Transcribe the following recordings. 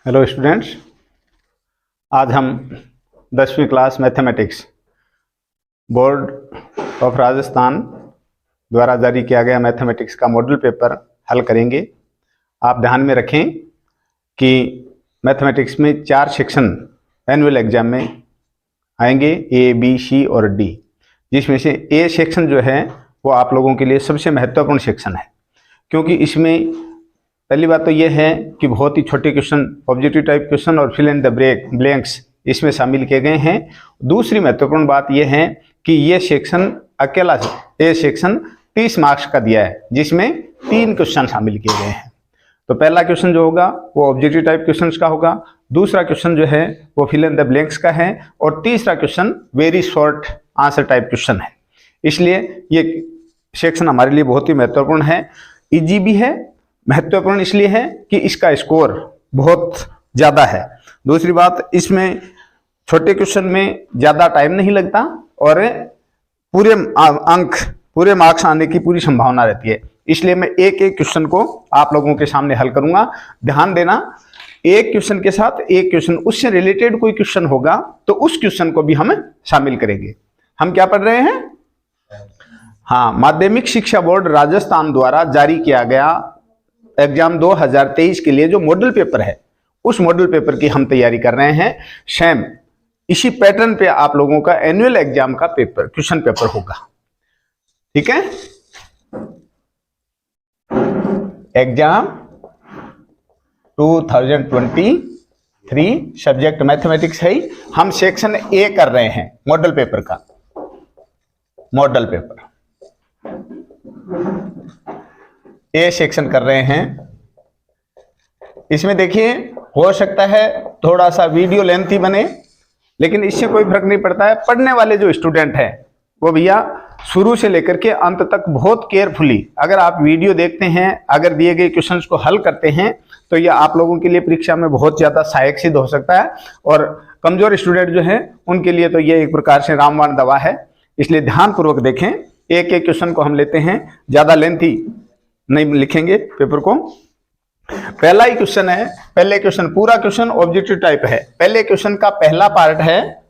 Hello students, आज हम 10वीं class mathematics board of Rajasthan द्वारा जारी किया गया मैथमेटिक्स का मॉडल पेपर हल करेंगे। आप ध्यान में रखें कि मैथमेटिक्स में 4 सेक्शन एनुअल एग्जाम में आएंगे, ए, बी, सी और डी, जिसमें से ए सेक्शन जो है वो आप लोगों के लिए सबसे महत्वपूर्ण सेक्शन है, क्योंकि इसमें पहली बात तो यह है कि बहुत ही छोटे क्वेश्चन, ऑब्जेक्टिव टाइप क्वेश्चन और फिल इन द ब्लैंक्स इसमें शामिल किए गए हैं। दूसरी महत्वपूर्ण बात यह है कि यह सेक्शन अकेला ए सेक्शन 30 मार्क्स का दिया है, जिसमें 3 क्वेश्चन शामिल किए गए हैं। तो पहला क्वेश्चन जो होगा वो ऑब्जेक्टिव टाइप क्वेश्चन का होगा, दूसरा क्वेश्चन जो है वो फिल इन द ब्लैंक्स का है, और तीसरा question very short answer type question है। इसलिए ये सेक्शन हमारे लिए बहुत ही महत्वपूर्ण है। इजी भी है, महत्वपूर्ण इसलिए है कि इसका स्कोर बहुत ज़्यादा है। दूसरी बात, इसमें छोटे क्वेश्चन में ज़्यादा टाइम नहीं लगता और पूरे अंक, पूरे मार्क्स आने की पूरी संभावना रहती है। इसलिए मैं एक एक क्वेश्चन को आप लोगों के सामने हल करूंगा। ध्यान देना, एक क्वेश्चन के साथ एक क्वेश्चन, उससे रिलेटेड कोई क्वेश्चन होगा तो उस क्वेश्चन को भी हम शामिल करेंगे। हम क्या पढ़ रहे हैं? हाँ, माध्यमिक शिक्षा बोर्ड राजस्थान द्वारा जारी किया गया एग्जाम 2023 के लिए जो मॉडल पेपर है, उस मॉडल पेपर की हम तैयारी कर रहे हैं। सेम इसी पैटर्न पे आप लोगों का एनुअल एग्जाम का पेपर, क्वेश्चन पेपर होगा। ठीक है, एग्जाम 2023 सब्जेक्ट मैथमेटिक्स है। हम सेक्शन ए कर रहे हैं मॉडल पेपर का। मॉडल पेपर ए सेक्शन कर रहे हैं। इसमें देखिए, हो सकता है थोड़ा सा वीडियो लेंथी बने, लेकिन इससे कोई फर्क नहीं पड़ता है। पढ़ने वाले जो स्टूडेंट हैं वो भैया शुरू से लेकर के अंत तक बहुत केयरफुली अगर आप वीडियो देखते हैं, अगर दिए गए क्वेश्चंस को हल करते हैं, तो यह आप लोगों के लिए परीक्षा में बहुत ज्यादा सहायक सिद्ध हो सकता है। और कमजोर स्टूडेंट जो है उनके लिए तो यह एक प्रकार से रामबाण दवा है। इसलिए ध्यानपूर्वक देखें, एक एक क्वेश्चन को हम लेते हैं, ज्यादा लेंथी नहीं लिखेंगे पेपर को। पहला ही क्वेश्चन है, पहले क्वेश्चन, पूरा क्वेश्चन ऑब्जेक्टिव टाइप है। पहले क्वेश्चन का पहला पार्ट है,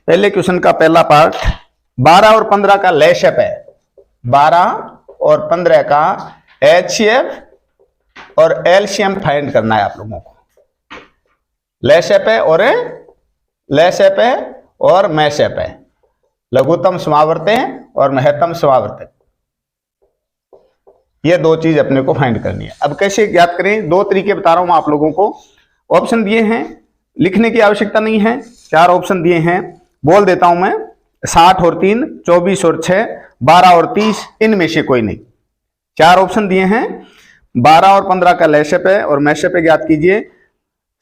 पहले क्वेश्चन का पहला पार्ट 12 और 15 का लेशेप है। 12 और 15 का HCF और LCM फाइंड करना है आप लोगों को। लेशेप है और लेशेप है और मैशेप है, लघुत्तम समावर्त है और महत्तम समावर्त है। ये 2 चीज अपने को फाइंड करनी है। अब कैसे ज्ञात करें? 2 तरीके बता रहा हूं मैं आप लोगों को। ऑप्शन दिए हैं, लिखने की आवश्यकता नहीं है। 4 ऑप्शन दिए हैं, बोल देता हूं मैं। 60 और 3, 24 और 6, 12 और 30, इनमें से कोई नहीं। 4 ऑप्शन दिए हैं। 12 और 15 का लेशेप है और मैशेप है, ज्ञात कीजिए।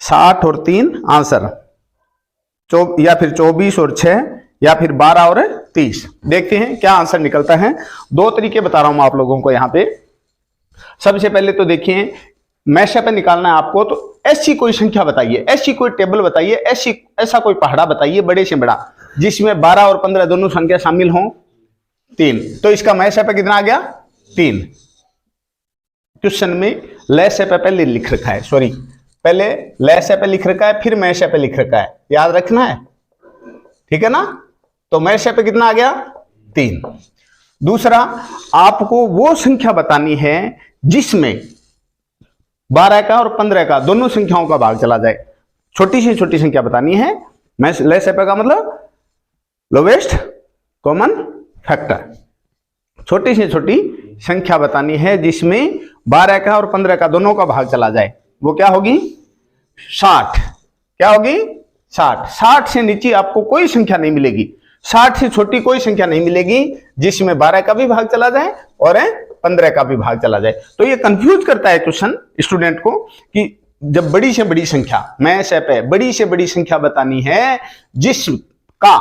60 और 3 आंसर, या फिर 24 और 6, या फिर 12 और 30। देखते हैं क्या आंसर निकलता है। 2 तरीके बता रहा हूं आप लोगों को यहां पे। सबसे पहले तो देखिए, मैशेप पे निकालना है आपको, तो ऐसी कोई संख्या बताइए, ऐसी कोई टेबल बताइए, ऐसा कोई पहाड़ा बताइए बड़े से बड़ा, जिसमें 12 और 15 दोनों संख्या शामिल हों। 3, तो इसका मैशेप पे कितना आ गया? 3। क्वेश्चन में लेशेप पे पहले लिख रखा है, सॉरी, पहले लेशेप पे लिख रखा है, फिर मैशेप पे लिख रखा है, याद रखना है। ठीक है ना? तो मैशेप पे कितना आ गया? 3। दूसरा, आपको वो संख्या बतानी है जिसमें 12 का और 15 का दोनों संख्याओं का भाग चला जाए। छोटी से छोटी संख्या बतानी है। लेशेप का मतलब लोवेस्ट कॉमन फैक्टर। छोटी से छोटी संख्या बतानी है जिसमें 12 का और 15 का दोनों का भाग चला जाए। वो क्या होगी? 60। क्या होगी? 60। 60 से नीचे आपको कोई संख्या नहीं मिलेगी, 60 से छोटी कोई संख्या नहीं मिलेगी जिसमें 12 का भी भाग चला जाए और 15 का भी भाग चला जाए। तो ये कंफ्यूज करता है क्वेश्चन स्टूडेंट को कि जब बड़ी से बड़ी संख्या, मैशेप है, बड़ी से बड़ी संख्या बतानी है जिसका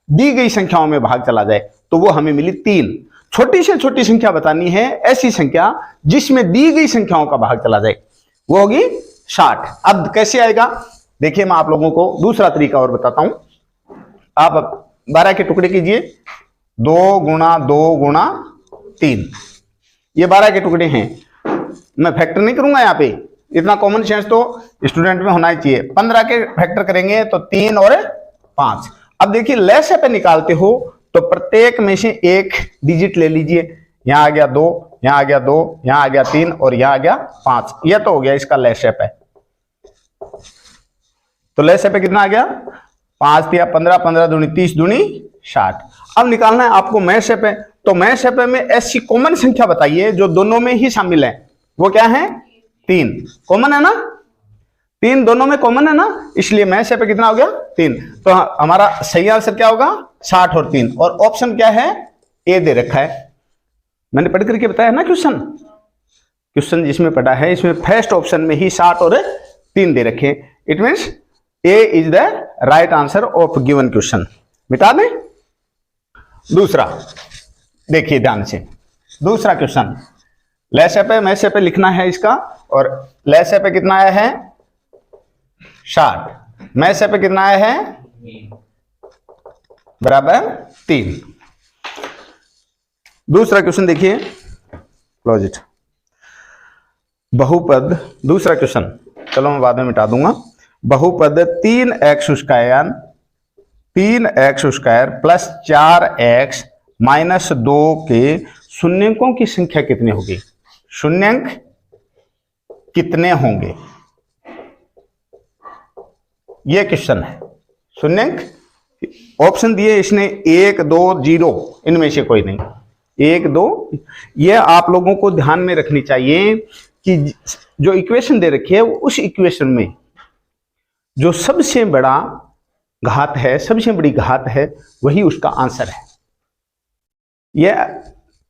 दी गई संख्याओं में भाग चला जाए, तो वो हमें मिली 3। छोटी से छोटी संख्या बतानी है, ऐसी संख्या जिसमें दी गई संख्याओं का भाग चला जाए, वो होगी 60। अब कैसे आएगा? देखिए, मैं आप लोगों को दूसरा तरीका और बताता हूं। आप 12 के टुकड़े कीजिए, 2 गुणा 2 गुणा 3, ये 12 के टुकड़े हैं। मैं फैक्टर नहीं करूंगा यहाँ पे, इतना कॉमन सेंस तो स्टूडेंट में होना ही चाहिए। 15 के फैक्टर करेंगे तो 3 और 5। अब देखिए लेस पे निकालते हो तो प्रत्येक में से एक डिजिट ले लीजिए। यहां आ गया 2, यहां आ गया 2, यहां आ गया 3 और यहां आ गया 5। यह तो हो गया इसका लेस पे। तो लेस पे कितना आ गया 5 दिया 15, 15 दूनी 30 दूनी 60। अब निकालना है आपको मैश पे। तो मैश पे में ऐसी कॉमन संख्या बताइए जो दोनों में ही शामिल है। वो क्या है 3। कॉमन है ना, 3 दोनों में कॉमन है ना, इसलिए मैश पे कितना हो गया 3। तो हमारा सही आंसर क्या होगा 60 और 3। और ऑप्शन क्या है ए दे रखा है। मैंने पढ़ करके बताया ना क्वेश्चन जिसमें पढ़ा है इसमें फर्स्ट ऑप्शन में ही 60 और 3 दे रखे। It means A is the right answer of given question. मिटा दें। दूसरा देखिए ध्यान से, दूसरा क्वेश्चन लेस पे मैश पे लिखना है इसका। और लेस पे कितना आया है 60, मैश पे कितना आया है बराबर 3। दूसरा क्वेश्चन देखिए, क्लोज इट। बहुपद दूसरा क्वेश्चन, चलो मैं बाद में मिटा दूंगा। बहुपद 3x square plus 4x minus 2 के शून्यंकों की संख्या कितनी होगी। शून्यंक कितने होंगे, यह क्वेश्चन है। शून्यंक ऑप्शन दिए इसने 1, 2, 0, इनमें से कोई नहीं। 1, 2, यह आप लोगों को ध्यान में रखनी चाहिए कि जो इक्वेशन दे रखी है उस इक्वेशन में जो सबसे बड़ा घात है, सबसे बड़ी घात है, वही उसका आंसर है। यह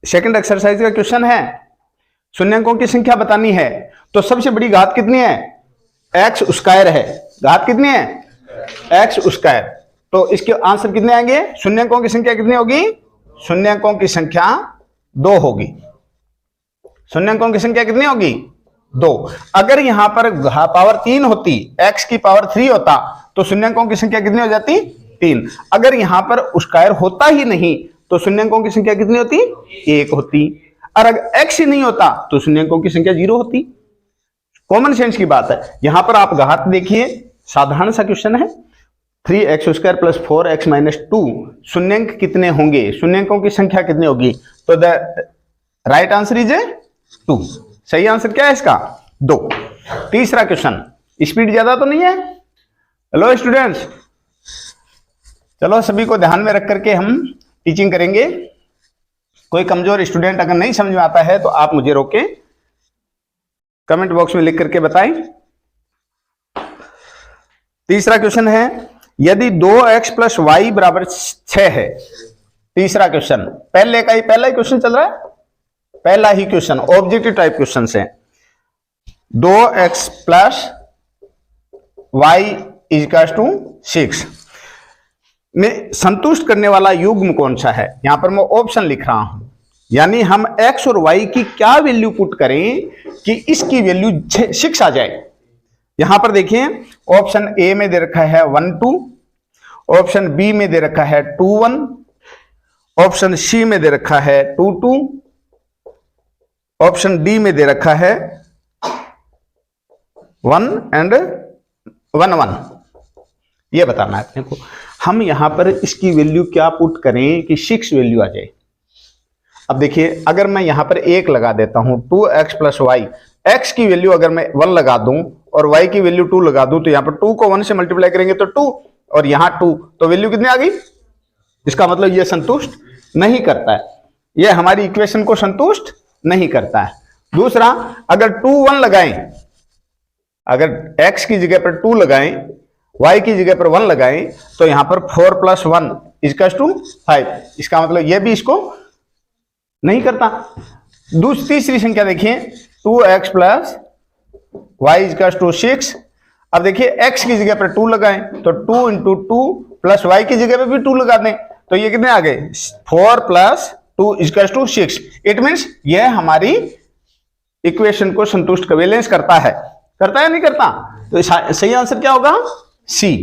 सेकंड एक्सरसाइज का क्वेश्चन है। शून्यंकों की संख्या बतानी है तो सबसे बड़ी घात कितनी है एक्स स्क्वायर है। घात कितनी है एक्स स्क्वायर। तो इसके आंसर कितने आएंगे, शून्यंकों की संख्या कितनी होगी, शून्यंकों की संख्या 2 होगी। शून्यंकों की संख्या कितनी होगी 2। अगर यहां पर पावर 3 होती, x की पावर 3 होता तो शून्यंकों की संख्या कितनी हो जाती 3। अगर यहां पर स्क्वायर होता ही नहीं तो शून्यंकों की संख्या कितनी होती 1 होती। और अगर x ही नहीं होता तो शून्यंकों की संख्या 0 होती। कॉमन सेंस की बात है। यहां पर आप घात देखिए, साधारण सा क्वेश्चन है। 3x square plus 4x minus 2, शून्यंक कितने होंगे, शून्यंकों की संख्या कितनी होगी। तो द राइट आंसर इज 2। सही आंसर क्या है इसका 2। तीसरा क्वेश्चन, स्पीड ज्यादा तो नहीं है। हेलो स्टूडेंट्स, चलो सभी को ध्यान में रख करके हम टीचिंग करेंगे। कोई कमजोर स्टूडेंट अगर नहीं समझ में आता है तो आप मुझे रोके कमेंट बॉक्स में लिख करके बताएं। तीसरा क्वेश्चन है, यदि 2x प्लस वाई बराबर 6 है। तीसरा क्वेश्चन, पहला ही क्वेश्चन चल रहा है, पहला ही क्वेश्चन ऑब्जेक्टिव टाइप क्वेश्चन है। 2x plus Y equals to 6 में संतुष्ट करने वाला युग्म कौन सा है। यहां पर मैं ऑप्शन लिख रहा हूं, यानी हम x और y की क्या वैल्यू पुट करें कि इसकी वैल्यू 6 आ जाए। यहां पर देखिए ऑप्शन ए में दे रखा है 1 2, ऑप्शन बी में दे रखा है 2 1, ऑप्शन सी में दे रखा है 2 2, ऑप्शन डी में दे रखा है 1 एंड 1 1। ये बताना है अपने को। हम यहां पर इसकी वैल्यू क्या पुट करें कि 6 वैल्यू आ जाए। अब देखिए अगर मैं यहां पर 1 लगा देता हूं 2x प्लस वाई, x की वैल्यू अगर मैं 1 लगा दूं और y की वैल्यू 2 लगा दूं तो यहां पर 2 को 1 से मल्टीप्लाई करेंगे तो 2 और यहां 2, तो वैल्यू कितनी आ गई। इसका मतलब यह संतुष्ट नहीं करता है, यह हमारी इक्वेशन को संतुष्ट नहीं करता है। दूसरा, अगर 2 1 लगाएं, अगर x की जगह पर 2 लगाएं, y की जगह पर 1 लगाएं तो यहां पर 4 प्लस 1 इजकल्स टू 5। इसका मतलब यह भी इसको नहीं करता। तीसरी संख्या देखिए 2x plus Y equals to 6। अब देखिए x की जगह पर 2 लगाएं तो 2 इंटू 2 प्लस वाई की जगह पर भी 2 लगा दें तो ये कितने आ गए 4 plus 2 equals to 6। It means यह हमारी इक्वेशन को संतुष्ट बैलेंस करता है या नहीं करता। तो सही आंसर क्या होगा सी।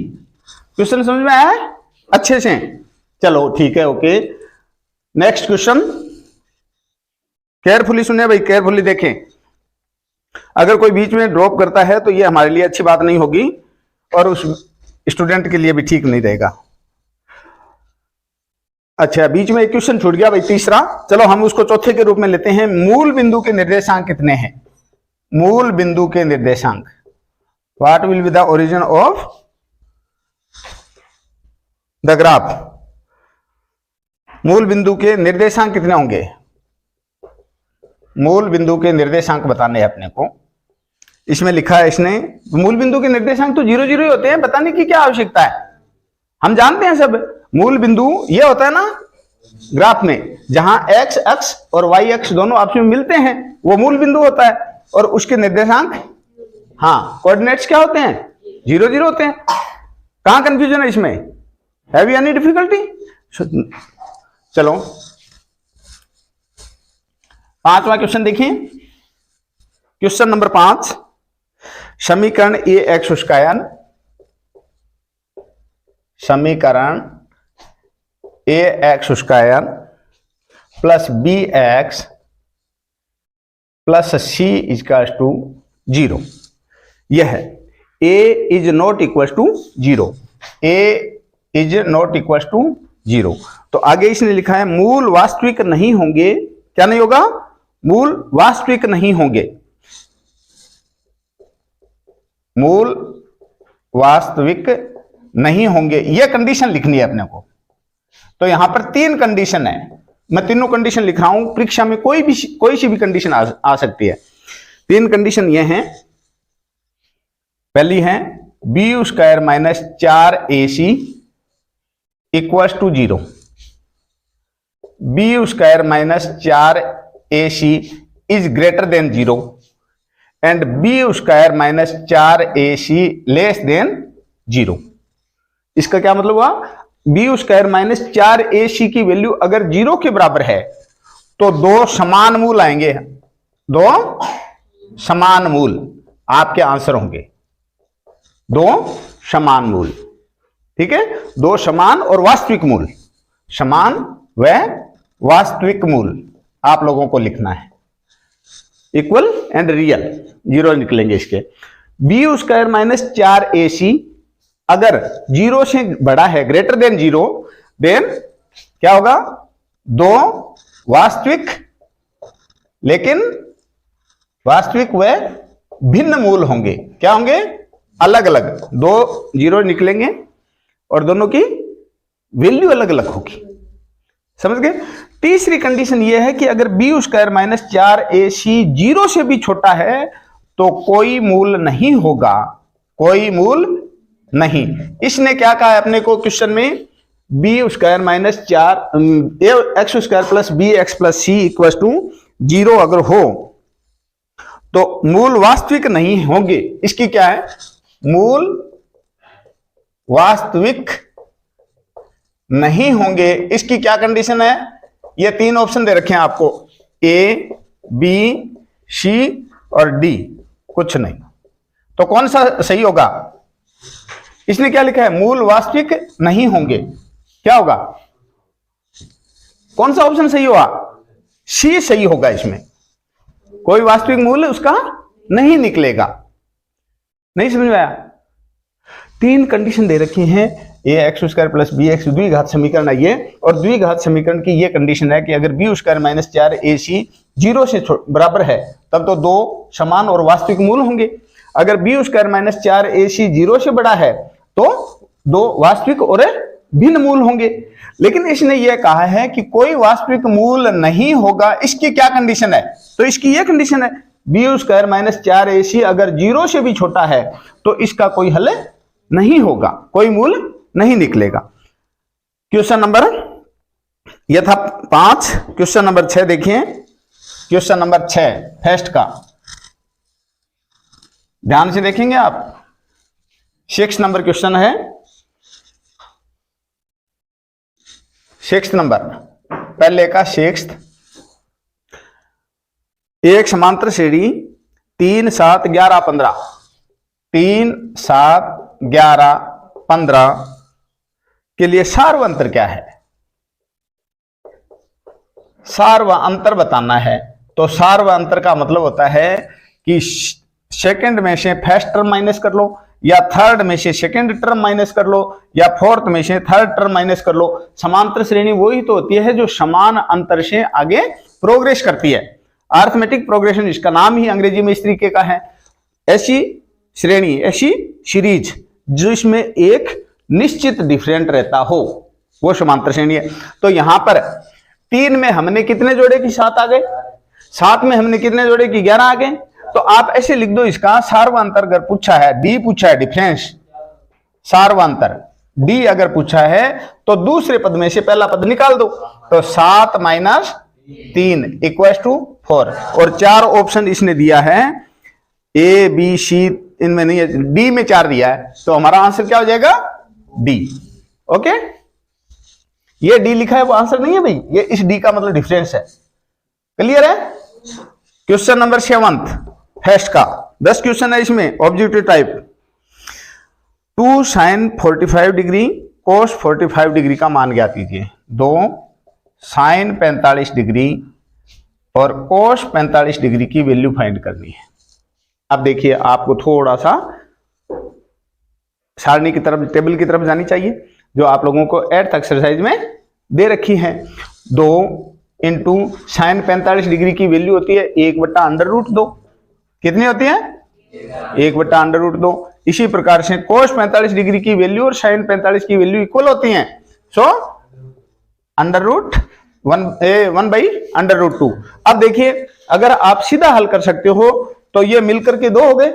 क्वेश्चन समझ में आया है अच्छे से। चलो ठीक है, ओके। नेक्स्ट क्वेश्चन केयरफुली सुनिए भाई, केयरफुली देखें। अगर कोई बीच में ड्रॉप करता है तो ये हमारे लिए अच्छी बात नहीं होगी और उस स्टूडेंट के लिए भी ठीक नहीं रहेगा। अच्छा, बीच में एक क्वेश्चन छूट गया भाई, तीसरा। चलो हम उसको चौथे के रूप में लेते हैं। मूल बिंदु के निर्देशांक कितने हैं? मूल बिंदु के निर्देशांक, what will be the origin of the graph? मूल बिंदु के निर्देशांक कितने होंगे? मूल बिंदु के निर्देशांक बताने हैं अपने को। इसमें लिखा है इसने, मूल बिंदु के निर्देशांक तो 0 0 ही होते हैं, बताने की क्या आवश्यकता है, हम जानते हैं सब। मूल बिंदु ये होता है ना ग्राफ में, जहां x अक्ष और y अक्ष दोनों आपस में मिलते हैं, वो मूल बिंदु होता है। और उसके निर्देशांक, हाँ, कोऑर्डिनेट्स क्या होते हैं? 0 0 होते हैं। कहां कंफ्यूजन है इसमें? Have you any difficulty? चलो पांचवा क्वेश्चन देखिए, क्वेश्चन नंबर 5। समीकरण ए एक्स उस्कायन, समीकरण A X square plus B X plus C equals to 0, यह है। A is not equal to 0, A is not equal to 0। तो आगे इसने लिखा है मूल वास्तविक नहीं होंगे। क्या नहीं होगा? मूल वास्तविक नहीं होंगे। मूल वास्तविक नहीं होंगे, यह कंडीशन लिखनी है अपने को। तो यहां पर 3 कंडीशन है, मैं तीनों कंडीशन लिख रहा हूं। परीक्षा में कोई सी भी कंडीशन आ सकती है। 3 कंडीशन ये हैं। पहली है B square minus 4ac equals to 0। B square minus 4ac is greater than 0 and B square minus 4ac less than 0। इसका क्या मतलब हुआ? बी स्क्वायर माइनस 4ac की वैल्यू अगर 0 के बराबर है तो 2 समान मूल आएंगे। 2 समान मूल आपके आंसर होंगे। 2 समान मूल, ठीक है। 2 समान और वास्तविक मूल, समान व वास्तविक मूल आप लोगों को लिखना है। इक्वल एंड रियल 0 निकलेंगे इसके। बी स्क्वायर माइनस 4ac अगर 0 से बड़ा है, ग्रेटर देन 0, देन क्या होगा? 2 वास्तविक, लेकिन वास्तविक व भिन्न मूल होंगे। क्या होंगे? अलग अलग। 2 0 निकलेंगे और दोनों की वैल्यू अलग अलग होगी। समझ गए? तीसरी कंडीशन यह है कि अगर बी स्क्वायर माइनस 4ac 0 से भी छोटा है तो कोई मूल नहीं होगा। कोई मूल नहीं। इसने क्या कहा है अपने को क्वेश्चन में? B square minus 4 X square plus B X plus C equal to 0 अगर हो तो मूल वास्तविक नहीं होंगे। इसकी क्या है? मूल वास्तविक नहीं होंगे। इसकी क्या कंडीशन है? ये 3 ऑप्शन दे रखे हैं आपको, ए, बी, सी और डी, कुछ नहीं। तो कौन सा सही होगा? इसने क्या लिखा है? मूल वास्तविक नहीं होंगे। क्या होगा? कौन सा ऑप्शन सही होगा? सी सही होगा। इसमें कोई वास्तविक मूल उसका नहीं निकलेगा। नहीं समझ में आया? 3 कंडीशन दे रखी हैं। A X square plus B X द्विघात समीकरण है ये, और द्विघात समीकरण की ये कंडीशन है कि अगर बी स्क्वायर माइनस 4ac 0 से बराबर है तब तो 2 समान और वास्तविक मूल होंगे। अगर बी स्क्वायर माइनस 4ac 0 से बड़ा है तो 2 वास्तविक और भिन्न मूल होंगे। लेकिन इसने यह कहा है कि कोई वास्तविक मूल नहीं होगा। इसकी क्या कंडीशन है? तो इसकी यह कंडीशन है बी स्क्वायर माइनस 4ac अगर 0 से भी छोटा है तो इसका कोई हल नहीं होगा, कोई मूल नहीं निकलेगा। क्वेश्चन नंबर, यह था 5। क्वेश्चन नंबर 6 देखिए। क्वेश्चन नंबर 6 फर्स्ट का ध्यान से देखेंगे आप। 6 नंबर क्वेश्चन है। 6 नंबर, पहले का 6। एक समांतर श्रेणी 3 7 11 15 3 7 11 15 के लिए सार्व अंतर क्या है? सार्व अंतर बताना है। तो सार्व अंतर का मतलब होता है कि सेकंड में से फर्स्ट टर्म माइनस कर लो, या थर्ड में से सेकंड टर्म माइनस कर लो, या फोर्थ में से थर्ड टर्म माइनस कर लो। समांतर श्रेणी वही तो होती है जो समान अंतर से आगे प्रोग्रेस करती है। अरिथमेटिक प्रोग्रेशन इसका नाम ही अंग्रेजी में इस तरीके का है। ऐसी श्रेणी, ऐसी सीरीज जिसमें एक निश्चित डिफरेंट रहता हो, वो समांतर श्रेणी है। तो यहां पर 3 में हमने कितने जोड़े कि 7 आ गए, 7 में हमने कितने जोड़े कि 11 आ गए। तो आप ऐसे लिख दो, इसका सार्वंतर अगर पूछा है, डी पूछा है डिफरेंस, सार्वंतर डी अगर पूछा है तो दूसरे पद में से पहला पद निकाल दो। तो 7 माइनस 3 इक्वल टू 4। और 4 ऑप्शन इसने दिया है, ए बी सी, इनमें नहीं है, डी में 4 दिया है, तो हमारा आंसर क्या हो जाएगा, डी। ओके, ये डी लिखा है वो आंसर नहीं है भाई, ये इस डी का मतलब डिफरेंस है। क्लियर है। क्वेश्चन नंबर 7 फर्स्ट का 10 क्वेश्चन है इसमें, objective type. 2 sin 45 degree cos 45 degree का मान ज्ञात कीजिए। 2 sin 45 डिग्री और cos 45 डिग्री की वैल्यू फाइंड करनी है। अब देखिए, आपको थोड़ा सा सारणी की तरफ, टेबल की तरफ जानी चाहिए, जो आप लोगों को 8th एक्सरसाइज में दे रखी है। 2 इंटू साइन 45 डिग्री की वैल्यू होती है 1/√2। कितनी होती है, 1/√2। इसी प्रकार से cos 45 डिग्री की वैल्यू और साइन 45 की वैल्यू इक्वल होती हैं, सो √1/√2। अब देखिए, अगर आप सीधा हल कर सकते हो तो ये मिलकर के 2 हो गए,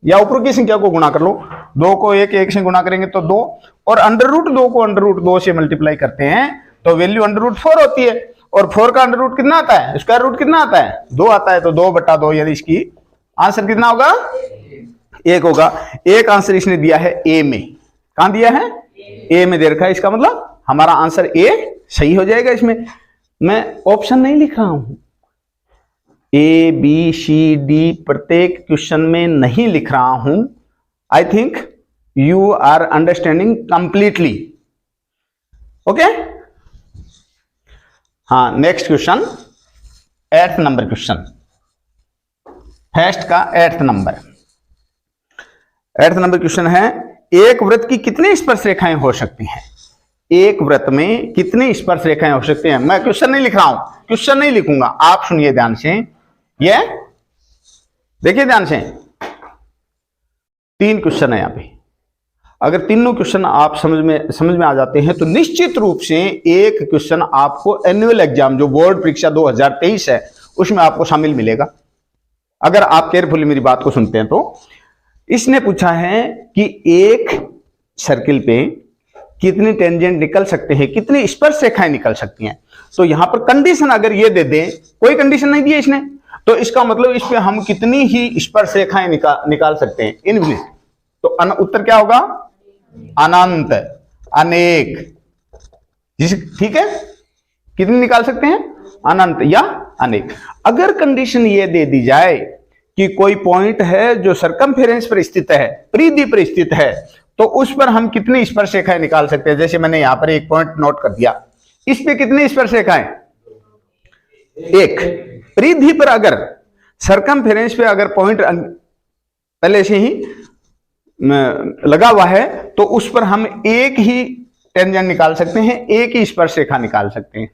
या ऊपर की संख्या को गुणा कर लो। 2 को 1 से गुणा करेंगे तो 2, और √2 को √2 से मल्टीप्लाई करते हैं तो वैल्यू √4 होती है। और 4 का अंडर कितना आता है, स्क्वायर रूट कितना आता है, 2 आता है। तो 2/2, यानी इसकी आंसर कितना होगा, 1 होगा। एक आंसर इसने दिया है ए में, कहां दिया है, ए में दे रखा है, इसका मतलब हमारा आंसर ए सही हो जाएगा। इसमें मैं ऑप्शन नहीं लिख रहा हूं, ए बी सी डी प्रत्येक क्वेश्चन में नहीं लिख रहा हूं। I think you are understanding completely. Okay, हाँ, next question, 8th number question, first का 8th number. 8th number question है, एक वृत्त की कितनी स्पर्श रेखाएं हो सकती हैं। एक वृत्त में कितनी स्पर्श रेखाएं हो सकती हैं। मैं क्वेश्चन नहीं लिख रहा हूं, क्वेश्चन नहीं लिखूंगा, आप सुनिए ध्यान से, ये देखिए ध्यान से। 3 क्वेश्चन है यहां पे। अगर तीनों क्वेश्चन आप समझ में आ जाते हैं तो निश्चित रूप से एक क्वेश्चन आपको एनुअल एग्जाम, जो बोर्ड परीक्षा 2023 है, उसमें आपको शामिल मिलेगा, अगर आप केयरफुली मेरी बात को सुनते हैं तो। इसने पूछा है कि एक सर्किल पे कितनी टेंजेंट निकल सकते हैं, कितनी स्पर्श रेखाएं निकल सकती हैं। तो यहां पर कंडीशन अगर ये दे दे, कोई कंडीशन नहीं दी है इसने, तो इसका मतलब इस पे हम कितनी ही स्पर्श रेखाएं निकाल सकते हैं, इनफिनिट। तो उत्तर क्या होगा, अनंत, अनेक। ठीक है, कितनी निकाल सकते हैं, अनंत या अनेक। अगर कंडीशन ये दे दी जाए कि कोई पॉइंट है जो सरकमफेरेंस पर स्थित है, परिधि पर स्थित है, तो उस पर हम कितनी स्पर्श रेखाएं निकाल सकते हैं। जैसे मैंने यहां पर एक पॉइंट नोट कर दिया, इस पे कितनी स्पर्श रेखाएं, 1। परिधि पर अगर, सरकमफेरेंस पे अगर पॉइंट पहले से ही लगा हुआ है, तो उस पर हम एक ही टेंजेंट निकाल सकते हैं, एक ही स्पर्श रेखा निकाल सकते हैं।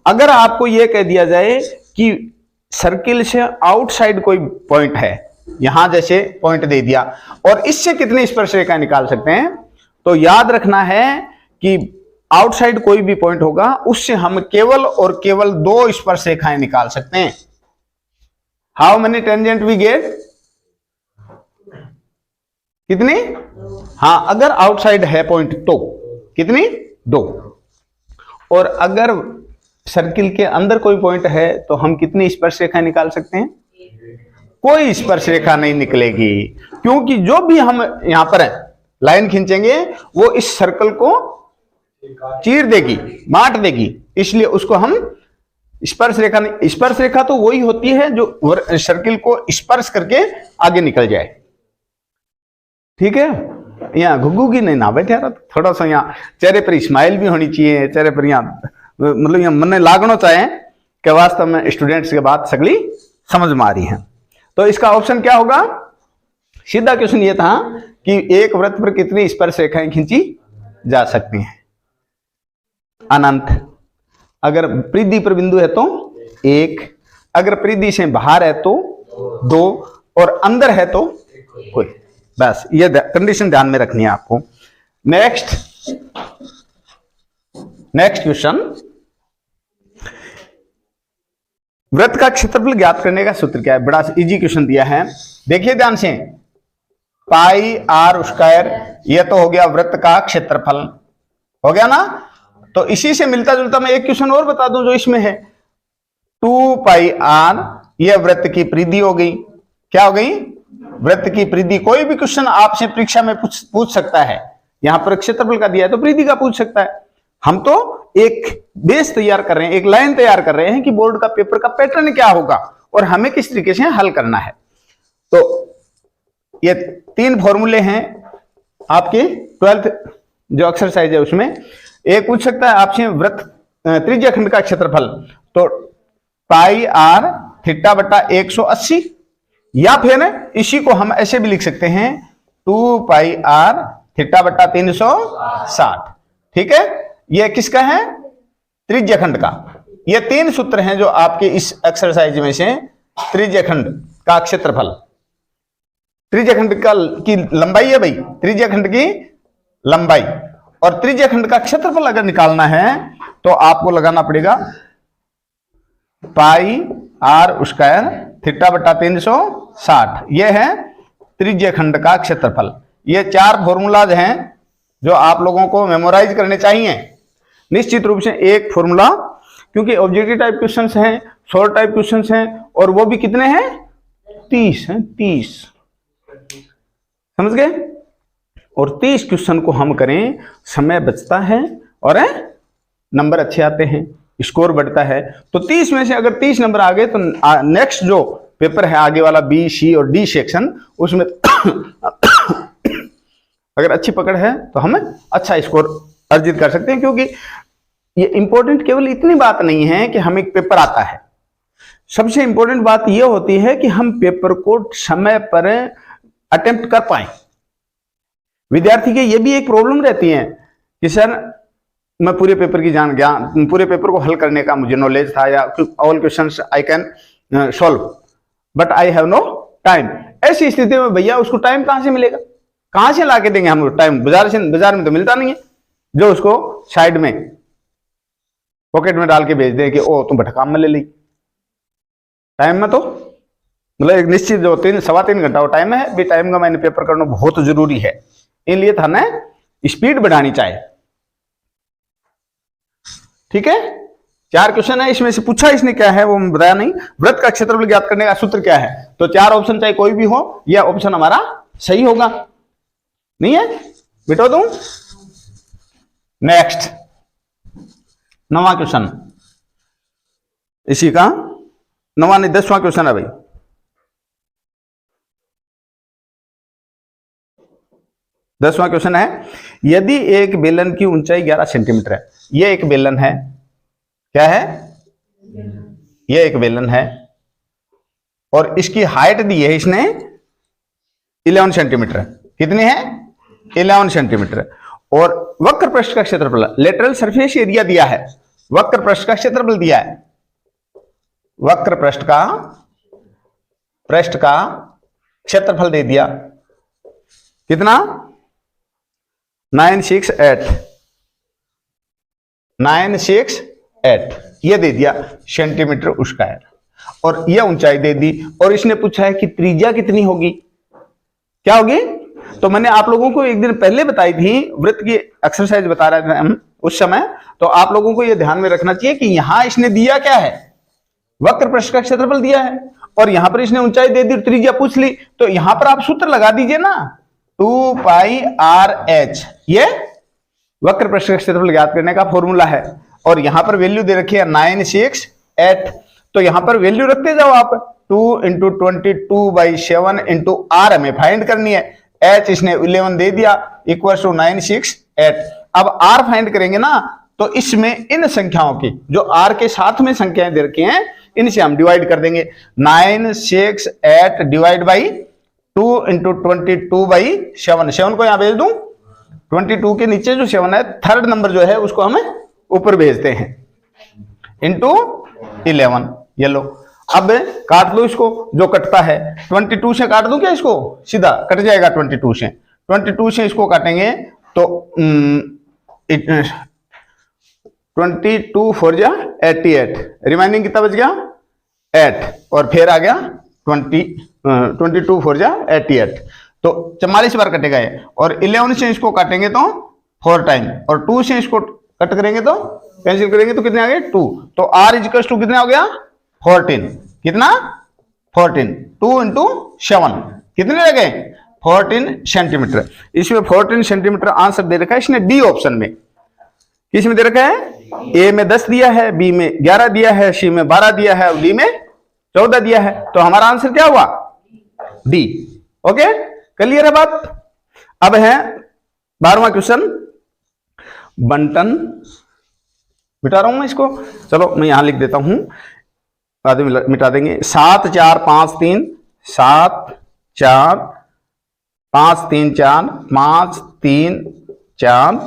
अगर आपको यह कह दिया जाए कि सर्किल से आउटसाइड कोई पॉइंट है, यहां जैसे पॉइंट दे दिया, और इससे कितनी स्पर्श रेखा निकाल सकते हैं, तो याद रखना है कि आउटसाइड कोई भी पॉइंट होगा, उससे हम केवल और केवल 2 स्पर्श रेखाएं निकाल सकते हैं। How many tangent we get, कितनी, हाँ, अगर आउटसाइड है पॉइंट तो कितनी, 2। और अगर सर्किल के अंदर कोई पॉइंट है तो हम कितनी स्पर्श रेखा निकाल सकते हैं, कोई स्पर्श रेखा नहीं निकलेगी, क्योंकि जो भी हम यहां पर लाइन खींचेंगे वो इस सर्कल को चीर देगी, बांट देगी, इसलिए उसको हम स्पर्श रेखा नहीं। स्पर्श रेखा तो वही होती है जो सर्किल को स्पर्श करके आगे निकल जाए। ठीक है, यहाँ घुग्गू की नहीं ना बैठे, थोड़ा सा यहाँ चेहरे पर स्माइल भी होनी चाहिए, चेहरे पर यहाँ मतलब यहाँ मन लागना चाहे कि वास्तव में स्टूडेंट्स के बात सगली समझ में आ रही है। तो इसका ऑप्शन क्या होगा? सीधा क्वेश्चन ये था कि एक वृत्त पर कितनी स्पर्श रेखाएं खींची जा सकती हैं? अनंत। अगर परिधि पर बिंदु है तो 1, अगर परिधि से बाहर है तो 2, और अंदर है तो कोई। बस ये कंडीशन ध्यान में रखनी है आपको। नेक्स्ट क्वेश्चन, वृत्त का क्षेत्रफल ज्ञात करने का सूत्र क्या है? बड़ा इजी क्वेश्चन दिया है, देखिए ध्यान से। पाई आर स्क्वायर, ये तो हो गया वृत्त का क्षेत्रफल, हो गया ना। तो इसी से मिलता जुलता मैं एक क्वेश्चन और बता दूं जो इसमें है, 2 पाई आर, यह वृत्त की परिधि हो गई। क्या हो गई? वृत्त की परिधि। कोई भी क्वेश्चन आपसे परीक्षा में पूछ सकता है। यहां पर क्षेत्रफल का दिया है तो परिधि का पूछ सकता है। हम तो एक बेस तैयार कर रहे हैं, एक लाइन तैयार कर रहे हैं कि बोर्ड का पेपर का पैटर्न क्या होगा और हमें किस तरीके से हल करना है। तो ये 3 फॉर्मूले हैं आपके 12th जो एक्सरसाइज है उसमें। एक पूछ सकता है आपसे वृत्त त्रिज्या खंड का क्षेत्रफल, तो पाई आर थीटा बटा 180, या फिर इसी को हम ऐसे भी लिख सकते हैं 2 पाई आर थीटा बटा 360। ठीक है, यह किसका है? त्रिज्या खंड का। ये 3 सूत्र हैं जो आपके इस एक्सरसाइज में से त्रिज्या खंड का क्षेत्रफल, त्रिज्या खंड की लंबाई है भाई, त्रिज्या खंड की लंबाई, और त्रिज्या खंड का क्षेत्रफल अगर निकालना है तो आपको लगाना पड़ेगा पाई आर स्क्वायर थीटा बटा 360। यह है त्रिज्या खंड का क्षेत्रफल। ये 4 फॉर्मूलाज हैं जो आप लोगों को मेमोराइज करने चाहिए निश्चित रूप से। एक फॉर्मूला, क्योंकि ऑब्जेक्टिव टाइप क्वेश्चंस हैं, शॉर्ट टाइप क्वेश्चंस हैं, और वो भी कितने हैं? 30 हैं, 30, समझ गए। और 30 क्वेश्चन को हम करें, समय बचता है और नंबर अच्छे आते हैं, स्कोर बढ़ता है। तो 30 में से अगर 30 नंबर आ गए तो नेक्स्ट जो पेपर है आगे वाला बी, सी और डी सेक्शन, उसमें अगर अच्छी पकड़ है तो हम अच्छा स्कोर अर्जित कर सकते हैं। क्योंकि ये इंपॉर्टेंट केवल इतनी बात नहीं है कि हमें एक पेपर आता है, सबसे इंपॉर्टेंट बात यह होती है कि हम पेपर को समय पर अटेम्प्ट कर पाए। विद्यार्थी के ये भी एक प्रॉब्लम रहती है कि सर मैं पूरे पेपर की पूरे पेपर को हल करने का मुझे नॉलेज था, या all questions I can solve but I have no time. ऐसी स्थिति में भैया उसको टाइम कहां से मिलेगा? कहां से ला के देंगे हम टाइम? बाजार में तो मिलता नहीं है जो उसको साइड में पॉकेट में डाल के भेज दे कि ओ तुम भटकाम में ले ली। टाइम में तो मतलब एक निश्चित जो 3-3.25 घंटा वो टाइम है भी, टाइम का मैंने पेपर करना बहुत जरूरी है। इसलिए था ना स्पीड बढ़ानी चाहिए। ठीक है, 4 क्वेश्चन है, इसमें से पूछा इसने क्या है वो बताया नहीं। वृत्त का क्षेत्रफल ज्ञात करने का सूत्र क्या है? तो 4 ऑप्शन चाहे कोई भी हो, यह ऑप्शन हमारा सही होगा। नहीं है, बिठो दूं। नेक्स्ट 9वां क्वेश्चन, इसी का 9वां नहीं 10वां क्वेश्चन है भाई। 10वां क्वेश्चन है, यदि एक बेलन की ऊंचाई 11 सेंटीमीटर है, यह एक बेलन है, क्या है? यह एक बेलन है, और इसकी हाइट दी है इसने 11 सेंटीमीटर। कितनी है? 11 सेंटीमीटर। और वक्र पृष्ठ का क्षेत्रफल, लेटरल सरफेस एरिया दिया है, वक्र पृष्ठ का क्षेत्रफल दिया है, वक्र पृष्ठ का क्षेत्रफल दे दिया। कितना? 968 ये दे दिया सेंटीमीटर स्क्वायर, और यह ऊंचाई दे दी। और इसने पूछा है कि त्रिज्या कितनी होगी, क्या होगी? तो मैंने आप लोगों को एक दिन पहले बताई थी, वृत्त की एक्सरसाइज बता रहे थे हम उस समय। तो आप लोगों को यह ध्यान में रखना चाहिए कि यहां इसने दिया क्या है? वक्र पृष्ठ का क्षेत्रफल दिया है, और यहां पर इसने ऊंचाई दे दी, त्रिज्या पूछ ली। तो यहां पर आप सूत्र लगा दीजिए ना, 2 पाई आर एच, ये वक्र पृष्ठ का क्षेत्रफल ज्ञात करने का फॉर्मूला है। और यहां पर वैल्यू दे रखी है 968, तो यहां पर वैल्यू रखते जाओ आप, 2 × 22/7 × r हमें फाइंड करनी है। h इसने 11 दे दिया, इक्वल टू 968। अब r फाइंड करेंगे ना, तो इसमें इन संख्याओं की जो r के साथ में संख्याएं दे रखी हैं, इनसे हम डिवाइड कर देंगे। 9, 6, 8 डिवाइड बाई 2 इंटू 22/7। 7 को यहां भेज दूं, 22 के नीचे जो 7 है, थर्ड नंबर जो है उसको हमें ऊपर भेजते हैं, इंटू 11। ये लो, अब काट लो इसको, जो कटता है 22 से काट दूं क्या इसको, सीधा कट जाएगा 22 से। 22 से इसको काटेंगे तो 22 4 जा 88, रिमाइनिंग कितना बच गया 8, और फिर आ गया 22 4 जा 88, तो 44 बार कटेगा ये। और 11 से इसको काटेंगे तो 4 टाइम, और 2 से इसको कट करेंगे तो कैंसिल करेंगे तो कितने आ गए 2। तो r इक्वल टू कितना हो गया 14, कितना 14, 2 इंटू 7 कितने लगे 14 सेंटीमीटर। इसमें 14 सेंटीमीटर आंसर दे रखा है इसने डी ऑप्शन में। किस में दे रखा है, ए में 10 दिया है, बी में 11 दिया है, सी में 12 दिया है, और डी में 14 दिया है। तो हमारा आंसर क्या हुआ डी। ओके, क्लियर है बात। अब है 12वां क्वेश्चन, बंटन, मिटा रहा हूं मैं इसको, चलो मैं यहां लिख देता हूं, बाद में मिटा देंगे। 7 4 5 3, 7 4 5 3 4, 5 3 4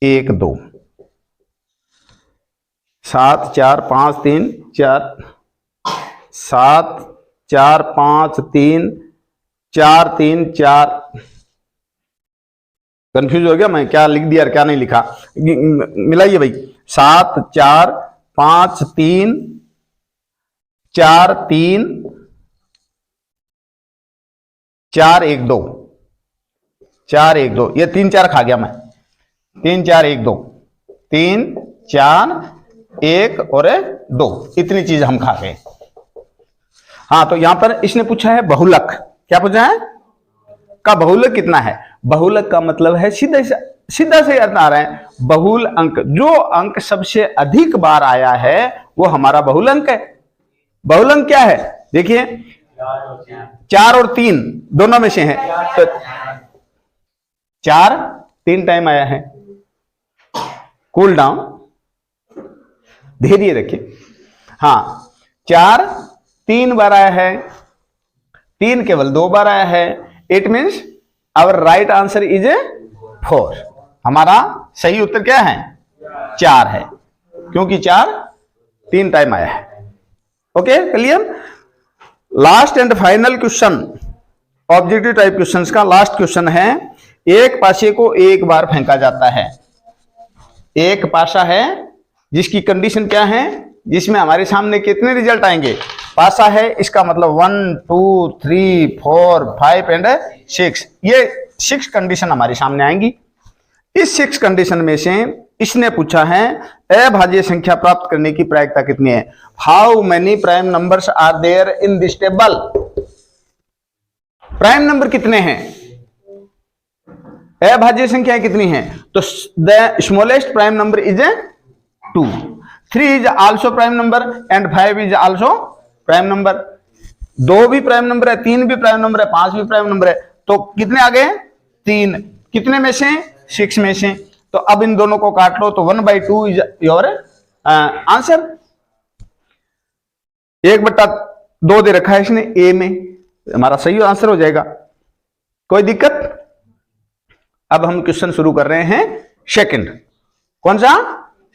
1 2, 7 4 5 3 4, 7 4 5 3 4 3 4। कंफ्यूज हो गया मैं, क्या लिख दिया और क्या नहीं लिखा, मिलाइए भाई। 7 4 5 3 4 3 4 1 2, 4 1 2, ये 3 4 खा गया मैं, 3 4 1 2, 3 4 1 और 2, इतनी चीज हम खा गए। हाँ, तो यहां पर इसने पूछा है बहुलक, क्या पूछा है का बहुलक कितना है। बहुलक का मतलब है सीधा से अर्थ आ रहा है बहुल अंक, जो अंक सबसे अधिक बार आया है वो हमारा बहुल अंक है। बहुल अंक क्या है, देखिए 4 और 3 दोनों में से है, तो 4 3 टाइम आया है। कूल डाउन, धैर्य रखिए। हाँ, 4 3 बार आया है, 3 केवल 2 बार आया है। It means our right answer is 4। हमारा सही उत्तर क्या है 4 है, क्योंकि 4 3 टाइम आया है। Okay, clear. Last and final question, objective type questions का लास्ट क्वेश्चन है। एक पासे को एक बार फेंका जाता है। एक पासा है जिसकी कंडीशन क्या है, जिसमें हमारे सामने कितने रिजल्ट आएंगे। पासा है, इसका मतलब 1 2 3 4 5 एंड 6, ये 6 कंडीशन हमारे सामने आएंगी। इस 6 कंडीशन में से इसने पूछा है अभाज्य संख्या प्राप्त करने की प्रायिकता कितनी है। How many prime numbers are there in this table. Prime number कितने हैं, अभाज्य संख्या कितनी है, तो the smallest prime number is 2, 3 is also prime number and 5 is also prime number. 2 भी प्राइम नंबर है, 3 भी प्राइम नंबर है, 5 भी प्राइम नंबर है। तो कितने आ गए 3, कितने में से 6 में से। तो अब इन दोनों को काट लो, तो 1/2 इज योर आंसर। 1/2 दे रखा है इसने ए में, हमारा सही आंसर हो जाएगा। कोई दिक्कत। अब हम क्वेश्चन शुरू कर रहे हैं सेकंड। कौन सा,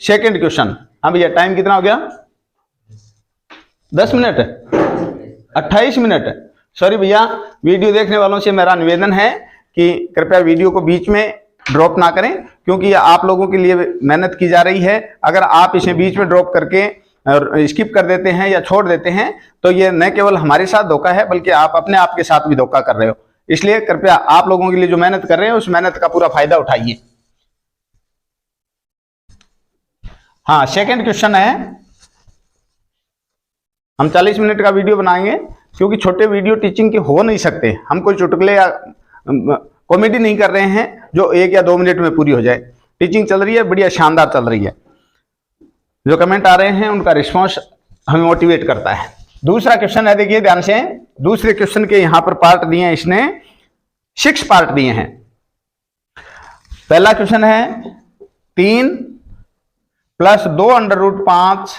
सेकंड क्वेश्चन। हाँ भैया, टाइम कितना हो गया 10 मिनट 28 मिनट। सॉरी भैया, वीडियो देखने वालों से मेरा निवेदन है कि कृपया वीडियो को बीच में ड्रॉप ना करें, क्योंकि ये आप लोगों के लिए मेहनत की जा रही है। अगर आप इसे बीच में ड्रॉप करके स्किप कर देते हैं या छोड़ देते हैं तो ये न केवल हमारे साथ धोखा है, बल्कि आप अपने आप के साथ भी धोखा कर रहे हो। इसलिए कृपया आप लोगों के लिए जो मेहनत कर रहे हैं उस मेहनत का पूरा फायदा उठाइए। हाँ, सेकंड क्वेश्चन है। हम 40 मिनट का वीडियो बनाएंगे, क्योंकि छोटे वीडियो टीचिंग के हो नहीं सकते। हम कोई चुटकुले या कॉमेडी नहीं कर रहे हैं जो 1 या 2 मिनट में पूरी हो जाए। टीचिंग चल रही है, बढ़िया शानदार चल रही है। जो कमेंट आ रहे हैं उनका रिस्पॉन्स हमें मोटिवेट करता है। दूसरा क्वेश्चन है, देखिए ध्यान से। दूसरे क्वेश्चन के यहां पर पार्ट दिए हैं इसने, 6 पार्ट दिए हैं। पहला क्वेश्चन है 3 + 2 √5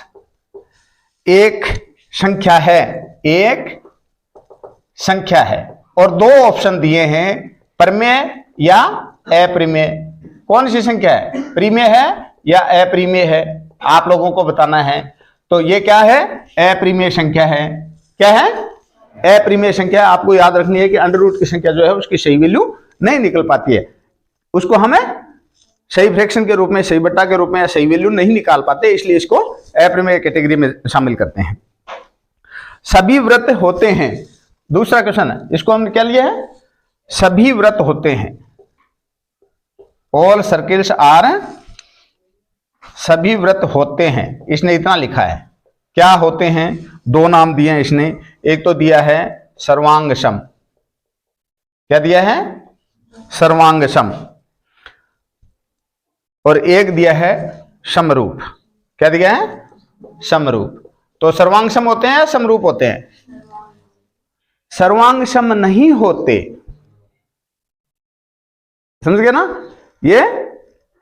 एक संख्या है, एक संख्या है, और दो ऑप्शन दिए हैं, प्रमेय या अप्रमेय। कौन सी संख्या है, प्रीमेय है या अप्रीमेय है, आप लोगों को बताना है। तो ये क्या है, अप्रीमेय संख्या है। क्या है, अप्रीमेय संख्या। आपको याद रखनी है कि अंडर रूट की संख्या जो है उसकी सही वैल्यू नहीं निकल पाती है, उसको हमें सही फ्रैक्शन के रूप में, सही बट्टा के रूप में या सही वैल्यू नहीं निकाल पाते, इसलिए इसको अप्रमेय कैटेगरी में शामिल करते हैं। सभी व्रत होते हैं, दूसरा क्वेश्चन है, इसको हमने क्या लिया है, सभी व्रत होते हैं। ऑल सर्किल्स आर, सभी व्रत होते हैं, इसने इतना लिखा है। क्या होते हैं, दो नाम दिए हैं इसने, एक तो दिया है सर्वांगसम। क्या दिया है, सर्वांगसम, और एक दिया है समरूप। क्या दिया है, समरूप। तो सर्वांगसम होते हैं या समरूप होते हैं, सर्वांगसम नहीं होते, समझ गए ना, ये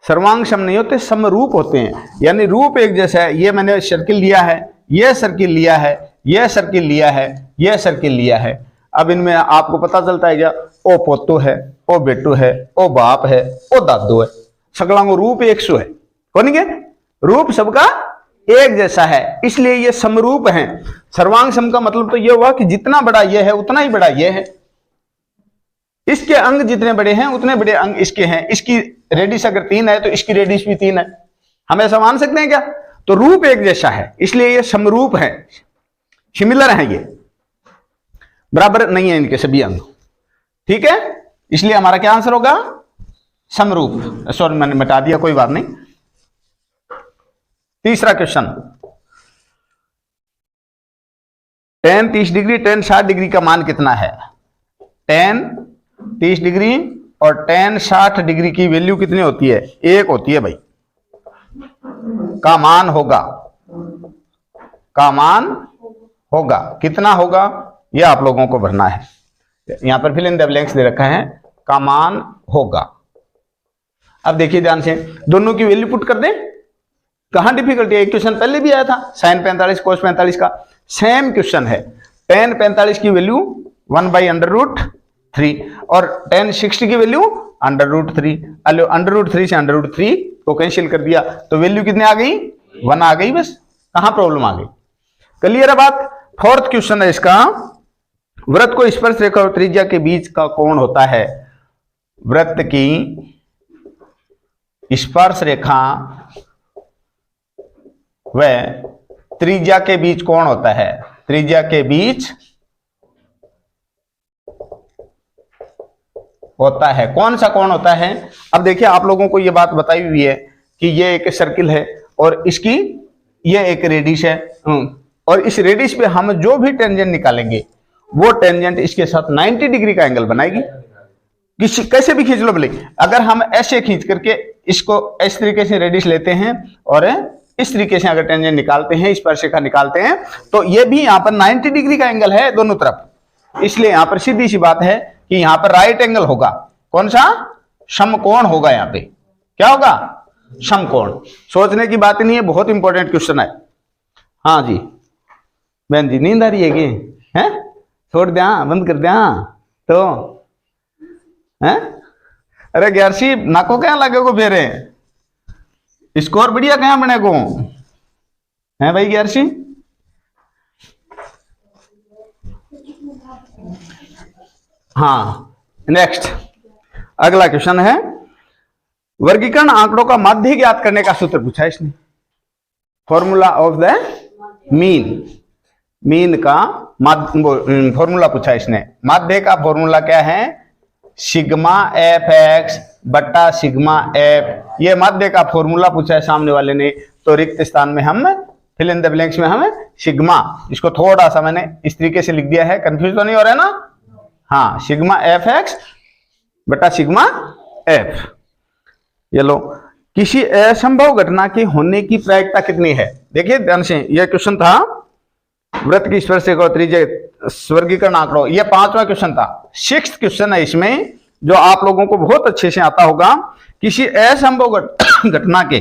सर्वांगसम नहीं होते, समरूप होते हैं, यानी रूप एक जैसा है। ये मैंने सर्किल लिया है, ये सर्किल लिया है, ये सर्किल लिया है, ये सर्किल लिया है। अब इनमें आपको पता चलता है क्या, ओ पोतो है, ओ बेटू है, ओ बाप है, ओ दादू है, सकलांगो रूप एक सो है। कौन के रूप सबका एक जैसा है, इसलिए ये समरूप हैं। सर्वांगसम का मतलब तो ये हुआ कि जितना बड़ा ये है उतना ही बड़ा ये है, इसके अंग जितने बड़े हैं उतने बड़े अंग इसके हैं। इसकी रेडियस अगर 3 है तो इसकी रेडियस भी 3 है। हम ऐसा मान सकते हैं क्या, तो रूप एक जैसा है, इसलिए ये समरूप है, सिमिलर है, ये बराबर नहीं है इनके सभी अंग, ठीक है। इसलिए हमारा क्या आंसर होगा, समरूप। सॉरी मैंने मिटा दिया, कोई बात नहीं। तीसरा question, tan 30 degree tan 60 degree का मान कितना है। tan 30 डिग्री और tan 60 डिग्री की वैल्यू कितनी होती है, एक होती है भाई। का मान होगा, का मान होगा, कितना होगा यह आप लोगों को भरना है। यहां पर फिल इन द ब्लैंक्स दे रखा है, का मान होगा। अब देखिए ध्यान से, दोनों की वैल्यू पुट कर दें, कहां डिफिकल्टी है। एक क्वेश्चन पहले भी आया था sin 45 cos 45 का, सेम क्वेश्चन है। tan 45 की वैल्यू 1/√3 और tan 60 की वैल्यू √3। √3 से √3 को कैंसिल कर दिया तो वैल्यू कितने आ गई, 1 आ गई, बस। कहां प्रॉब्लम आ गई, क्लियर है बात। फोर्थ क्वेश्चन है इसका, वृत्त को स्पर्श रेखा और त्रिज्या के बीच का कोण होता है। वृत्त की स्पर्श रेखा व त्रिज्या के बीच कोण होता है, त्रिज्या के बीच होता है। कौन सा कोण होता है, अब देखिए आप लोगों को यह बात बताई हुई है कि ये एक सर्किल है और इसकी ये एक रेडियस है, और इस रेडियस पे हम जो भी टेंजेंट निकालेंगे वो टेंजेंट इसके साथ 90 डिग्री का एंगल बनाएगी। किसी कैसे भी खींच लो भले, अगर हम ऐसे खींच करके इसको इस तरीके से रेडियस लेते हैं और इस तरीके से अगर टेंजेंट निकालते हैं, स्पर्शरेखा निकालते हैं, तो ये भी यहाँ पर 90 डिग्री का एंगल है दोनों तरफ। इसलिए यहाँ पर सीधी सी बात है कि यहाँ पर राइट एंगल होगा। कौन सा, समकोण होगा। यहाँ पे क्या होगा, समकोण। सोचने की बात नहीं है, बहुत इंपॉर्टेंट क्वेश्चन है। हाँ जी बहन जी, नींद आ रही है कि है, छोड़ दिया, बंद कर दिया तो है। अरे ग्यारसी नाको क्या लगे को फेरे, स्कोर बढ़िया क्या बने को है भाई ग्यारसी। हाँ नेक्स्ट अगला क्वेश्चन है, वर्गीकरण आंकड़ों का माध्य ज्ञात करने का सूत्र पूछा है इसने। Formula of the mean, mean का फॉर्मूला पूछा इसने। माध्य का फॉर्मूला क्या है, सिग्मा एफ एक्स बट्टा सिग्मा एफ। ये माध्य का फॉर्मूला पूछा है सामने वाले ने, तो रिक्त स्थान में हम फिल इन द ब्लैंक्स में हम सिग्मा, इसको थोड़ा सा मैंने इस तरीके से लिख दिया है, कंफ्यूज तो नहीं हो रहा है ना। हाँ, सिग्मा एफ एक्स बटा सिग्मा एफ। ये लो, किसी असंभव घटना के होने की प्रायिकता कितनी है। देखिए ध्यान से, यह क्वेश्चन था वृत्त की स्पर्शरेखा और त्रिज्या वर्गीकरण आंकड़ों, यह 5वां क्वेश्चन था। 6th क्वेश्चन है इसमें जो आप लोगों को बहुत अच्छे से आता होगा। किसी असंभव घटना के,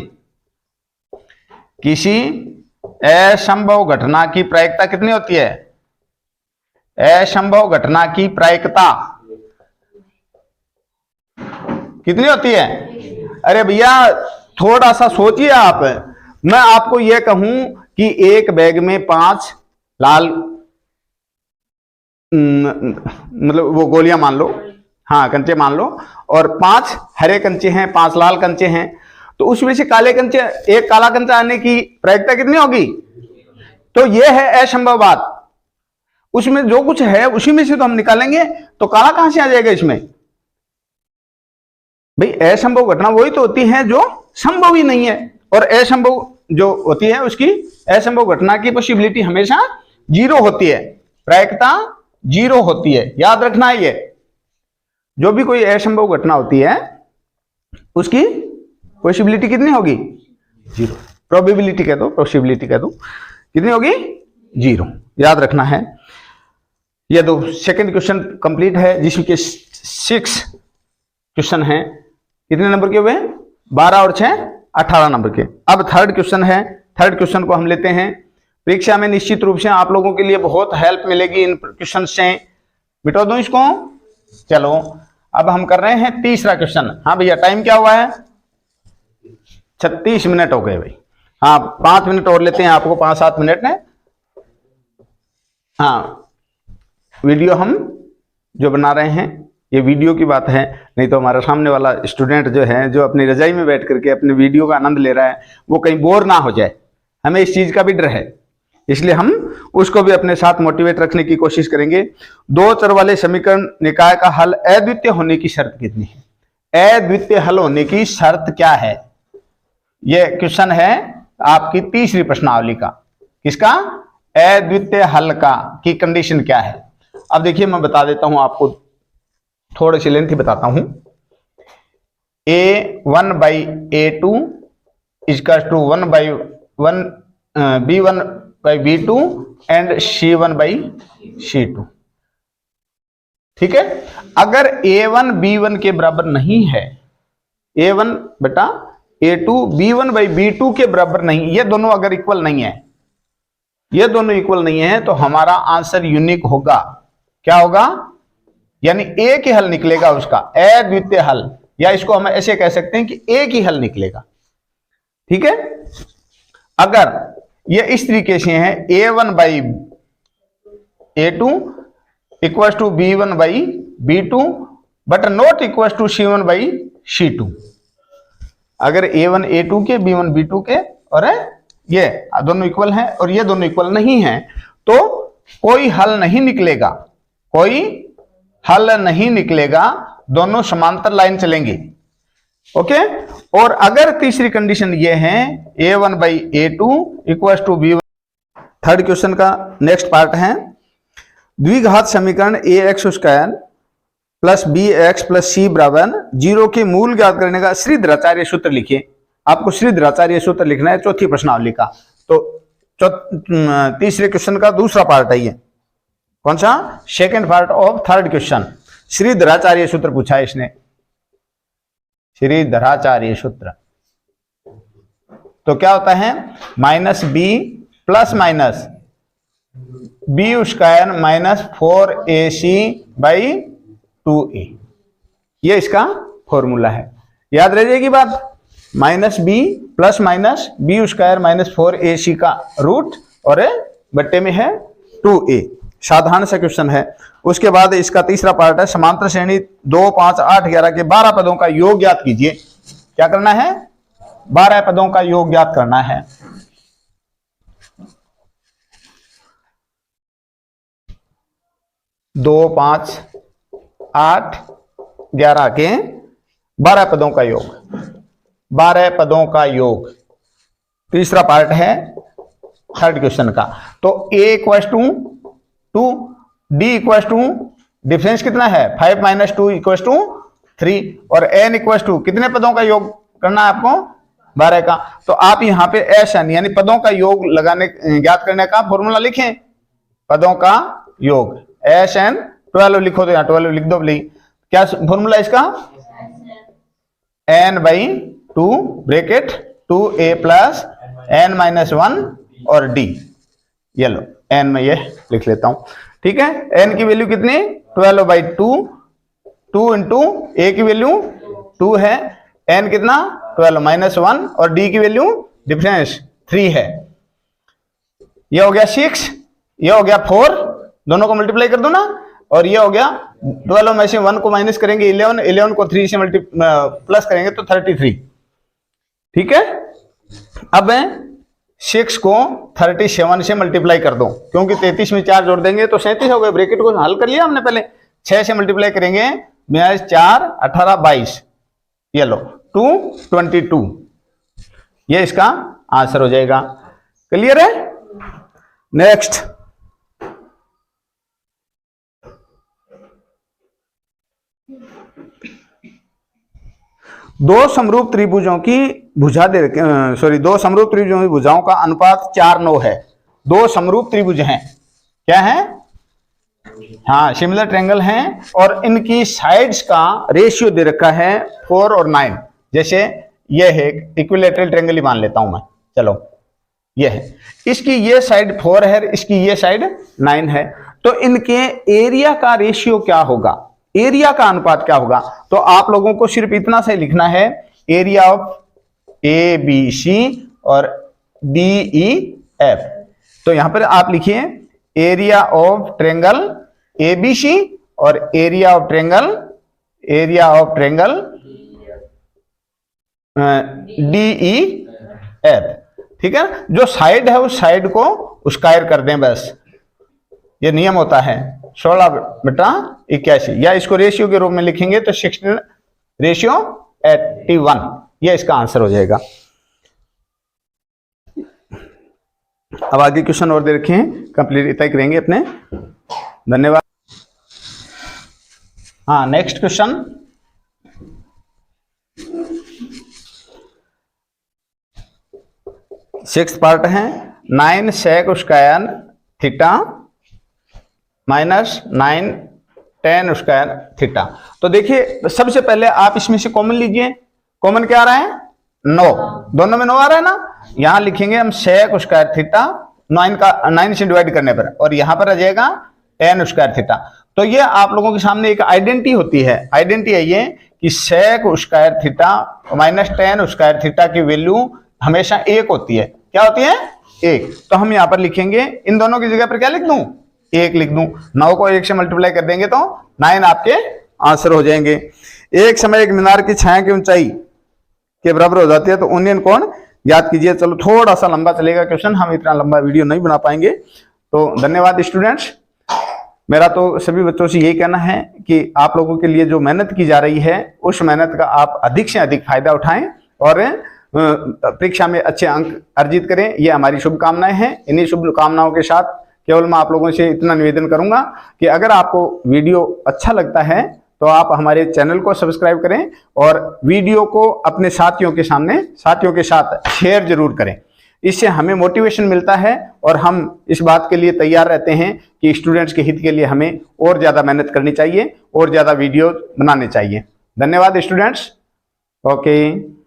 किसी असंभव घटना की प्रायिकता कितनी होती है? असंभव घटना की प्रायिकता कितनी होती है? अरे भैया थोड़ा सा सोचिए आप। मैं आपको यह कहूं कि एक बैग में 5 लाल मतलब वो गोलियां मान लो, हाँ कंचे मान लो, और 5 हरे कंचे हैं, 5 लाल कंचे हैं, तो उसमें से काले कंचे, एक काला कंचा आने की प्रायिकता कितनी होगी? तो यह है असंभव बात। उसमें जो कुछ है उसी में से तो हम निकालेंगे, तो काला कहां से आ जाएगा इसमें? भाई असंभव घटना वही तो होती है जो संभव ही नहीं है, और असंभव जो होती है उसकी असंभव घटना की पॉसिबिलिटी हमेशा 0 होती है, प्रायिकता 0 होती है। याद रखना है ये, जो भी कोई असंभव घटना होती है उसकी पॉसिबिलिटी कितनी होगी? 0। प्रोबेबिलिटी कह दो, पॉसिबिलिटी कह दो, कितनी होगी? 0। याद रखना है। ये दो सेकंड क्वेश्चन कंप्लीट है, जिसमें के 6 क्वेश्चन हैं। कितने नंबर के हुए? 12 और 6 18 नंबर के। अब थर्ड क्वेश्चन है। थर्ड क्वेश्चन को हम लेते हैं। परीक्षा में निश्चित रूप से आप लोगों के लिए बहुत हेल्प मिलेगी इन क्वेश्चन से। मिटा दूं इसको? चलो अब हम कर रहे हैं तीसरा क्वेश्चन। हाँ भैया टाइम क्या हुआ है? 36 मिनट हो गए भाई। हाँ 5 मिनट और लेते हैं, आपको 5-7 मिनट है। हाँ वीडियो हम जो बना रहे हैं ये वीडियो की बात है, नहीं तो हमारा सामने वाला स्टूडेंट जो है, जो अपनी रजाई में बैठ करके अपने वीडियो का आनंद ले रहा है, वो कहीं बोर ना हो जाए। हमें इस चीज का भी डर है, इसलिए हम उसको भी अपने साथ मोटिवेट रखने की कोशिश करेंगे। 2 चर वाले समीकरण निकाय का हल अद्वितीय होने की शर्त कितनी है? अद्वितीय हल होने की शर्त क्या है? यह क्वेश्चन है आपकी तीसरी प्रश्नावली का। किसका? अद्वितीय हल का की कंडीशन क्या है? अब देखिए मैं बता देता हूं आपको, थोड़े से लेंथी बताता हूं। A1 by A2 equals to 1 by 1 B1 by B2 and C1 by C2। ठीक है। अगर A1 B1 के बराबर नहीं है, A1 बेटा A2 B1 बाई B2 के बराबर नहीं, ये दोनों अगर इक्वल नहीं है, ये दोनों इक्वल नहीं है, तो हमारा आंसर यूनिक होगा। क्या होगा? यानी एक ही हल निकलेगा उसका, अद्वितीय हल, या इसको हम ऐसे कह सकते हैं कि एक ही हल निकलेगा। ठीक है। अगर ये इस तरीके से है A1 by A2 equal to B1 by B2 but not equal to C1 by C2। अगर A1 A2 के, B1 B2 के, और ये दोनों इक्वल हैं और ये दोनों इक्वल नहीं हैं, तो कोई हल नहीं निकलेगा, कोई हल नहीं निकलेगा, दोनों समांतर लाइन चलेंगी। ओके। और अगर तीसरी कंडीशन ये है A1 by A2 equal to B1। Third question का नेक्स्ट पार्ट है, द्विघात समीकरण ax square plus bx plus c बराबर 0 के मूल ज्ञात करने का श्रीधराचार्य सूत्र लिखिए। आपको श्रीधराचार्य सूत्र लिखना है चौथी प्रश्नावली का। तो तीसरे क्वेश्चन का दूसरा पार्ट है ये। कौन सा? Second part of third question. Shridharacharya सूत्र पूछा है इसने, श्रीधराचार्य सूत्र। तो क्या होता है? Minus B plus minus B square minus 4ac by 2a, ये इसका फॉर्मूला है। याद रह जाएगी बात। Minus B plus minus B square minus 4ac का रूट और बट्टे में है 2a। साधारण सा क्वेश्चन है। उसके बाद इसका तीसरा पार्ट है, समांतर श्रेणी 2, 5, 8, 11 के 12 पदों का योग ज्ञात कीजिए। क्या करना है? 12 पदों का योग ज्ञात करना है। दो 5 8 11 के 12 पदों का योग, 12 पदों का योग तीसरा पार्ट है थर्ड क्वेश्चन का। तो a equal to 2, d equal to difference कितना है 5 माइनस 2 इक्वल टू 3, और n इक्वल टू कितने पदों का योग करना है आपको? 12 का। तो आप यहाँ पे एन यानी पदों का योग लगाने ज्ञात करने का फॉर्मूला लिखें। पदों का योग एन 12 लिखो, तो यहाँ 12 लिख दो प्लीज। क्या फॉर्मूला इसका? n by 2 bracket 2a plus n minus 1 और डी। ये लो n में ये लिख लेता हूं, ठीक है। n की वैल्यू कितनी, 12/2, 2 इंटू a की वैल्यू 2 है, n कितना 12 -1 और d की वैल्यू डिफरेंस 3 है। ये हो गया 6, ये हो गया 4, दोनों को मल्टीप्लाई कर दो ना, और ये हो गया 12 में से 1 को माइनस करेंगे 11, 11 को 3 से प्लस करेंगे तो 33, ठीक है। अब 6 को 37 से मल्टीप्लाई कर दो, क्योंकि 33 में 4 जोड़ देंगे तो 37 हो गए। ब्रैकेट को हल कर लिया हमने पहले, 6 से मल्टीप्लाई करेंगे 4 18 22, ये लो 222, ये इसका आंसर हो जाएगा। क्लियर है। नेक्स्ट, दो समरूप त्रिभुजों की भुजा दे दो समरूप त्रिभुजों की भुजाओं का अनुपात 4:9 है। दो समरूप त्रिभुज हैं, क्या है, हाँ सिमिलर ट्रायंगल हैं, और इनकी साइड्स का रेशियो दे रखा है 4 और 9। जैसे ये है इक्विलैटरल ट्रायंगल ही मान लेता हूं मैं, चलो ये है, इसकी ये साइड 4 है, इसकी ये साइड 9 है, तो इनके एरिया का रेशियो क्या होगा, एरिया का अनुपात क्या होगा। तो आप लोगों को सिर्फ इतना से लिखना है, area of A B C और डी ई एफ। तो यहां पर आप लिखिए area of triangle A B C और area of triangle D E F, ठीक है। जो साइड है उस साइड को स्क्वायर कर दें बस, ये नियम होता है 16/81, या इसको रेशियो के रूप में लिखेंगे तो 16:81, ये इसका आंसर हो जाएगा। अब आगे क्वेश्चन और दे रखे हैं, कंप्लीट इतना ही करेंगे अपने, धन्यवाद। हाँ नेक्स्ट क्वेश्चन, सिक्स्थ पार्ट है, 9 sec square theta minus 9 tan square theta. तो देखिए सबसे पहले आप इसमें से कॉमन लीजिए, कॉमन क्या आ रहा है 9, दोनों में 9 आ रहा है ना, यहां लिखेंगे हम sec स्क्वायर थीटा 9 से डिवाइड करने पर, और यहां पर आ जाएगा tan स्क्वायर थीटा। तो ये आप लोगों के सामने एक आइडेंटिटी होती है, आइडेंटिटी है ये कि sec square theta minus tan square theta की वैल्यू हमेशा 1 होती है। क्या होती है 1। तो हम यहां पर लिखेंगे, इन दोनों की जगह पर क्या लिख दूं 1 लिख दूं, 9 को 1 से मल्टीप्लाई कर देंगे तो 9 आपके आंसर हो जाएंगे। एक समय एक मीनार की छाया की ऊंचाई के बराबर हो जाती है, तो ओनियन कोण याद कीजिए। चलो थोड़ा सा लंबा चलेगा क्वेश्चन, हम इतना लंबा वीडियो नहीं बना पाएंगे। तो धन्यवाद स्टूडेंट्स। मेरा तो सभी बच्चों से यही कहना है कि आप लोगों के लिए जो मेहनत की जा रही है उस मेहनत का आप अधिक से अधिक फायदा उठाएं और परीक्षा में अच्छे अंक अर्जित करें, ये हमारी शुभकामनाएं हैं। इन्हीं शुभकामनाओं के साथ केवल मैं आप लोगों से इतना निवेदन करूंगा कि अगर आपको वीडियो अच्छा लगता है तो आप हमारे चैनल को सब्सक्राइब करें और वीडियो को अपने साथियों के साथ शेयर जरूर करें। इससे हमें मोटिवेशन मिलता है और हम इस बात के लिए तैयार रहते हैं कि स्टूडेंट्स के हित के लिए हमें और ज़्यादा मेहनत करनी चाहिए और ज़्यादा वीडियो बनाने चाहिए। धन्यवाद स्टूडेंट्स। ओके।